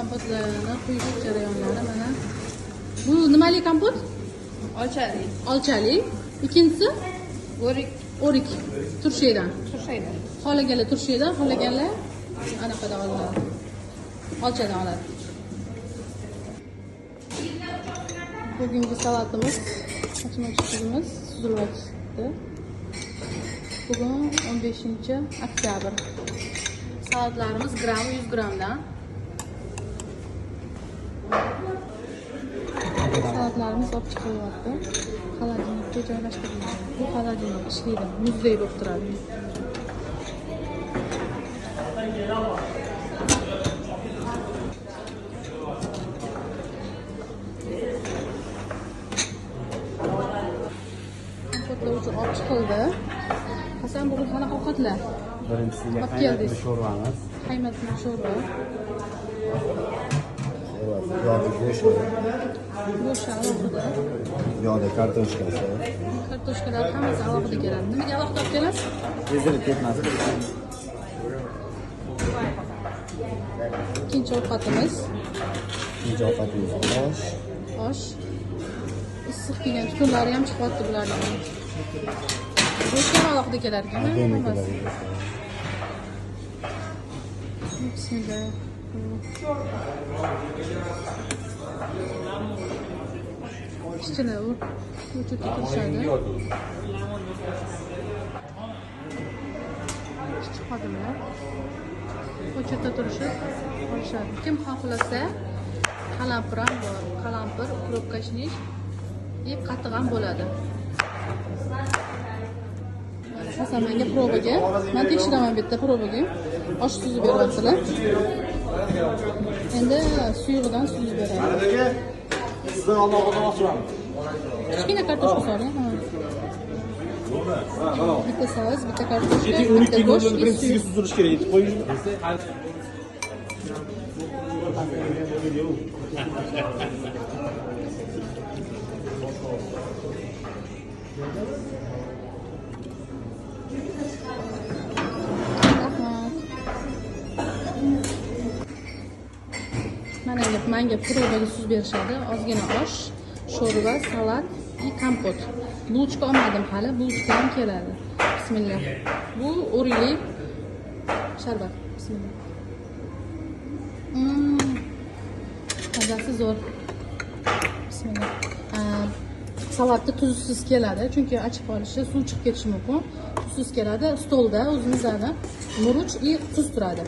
kompotlarni quyish jarayonlari mana. Bu nimali kompot? Olchali. Olchali. Ikkinchisi o'rik. Turshiydan. Xohlaganlar turshiydan, xohlaganlar anaqadan oladi. Olchadan oladi. Bugungi salatimiz, ochmoqchimiz suzilyapti. Bugun 15-oktyabr. Salatlarimiz gram 100 gramdan. Salatlarimiz olib chiqilyapti. Xolodilnikka joylashtiriladi. Bu xolodilnik ishlaydi, muzdek bo'lib turadi. Kompotlar uchun olib chiqildi. Hasan, bugun qanaqa ovqatlar? Birinchisiga Olib keldik. sho'rvamiz. Qaymatli sho'rva. Yog'da go'sht, Go'sht alohida. yog'da kartoshkasi. Kartoshkalar hammasi alohida keladi. Nimaga alohida olib kelasiz? Ezilib ketmasin. Ikkinchi ovqatimiz Ikkinchi ovqatimiz osh. Issiq kelgan tutunlari ham chiqyapti bularning. Go'sht ham alohida kelar ekan. Bismillah. Kichkina u cho'chib turishadi. Kichik xodimlar ko'chada turishib olishadi. Kim xohlasa qalampir ham bor. Qalampir, ukropkashnish, qatiq ham bo'ladi. Hasan menga probaga, men tekshiraman bitta probaga. Osh suzib beryaptilar. Endi suyug'idan suzib beradi. Sizdan oldin olmoqchiman. Kichkina kartoshka soling. Bitta savas, bitta kartoshka, bitta 12 go'sht, birinchisiga suzdirish kerak. Yetib qo'yingmi? Menga probaga suzib berishadi. Ozgina osh, sho'rva, salat va kompot. Bulchka olmadim hali, bulchka ham keladi. Bismillah. Bu o'rikli sharbat. Bismillah. Mazasi zo'r. Bismillah. Salatda tuzsiz keladi, chunki achib qolishi, suv chiqib ketishi mumkin. Tuzsiz keladi. Stolda o'zimizda murch va tuz turadi.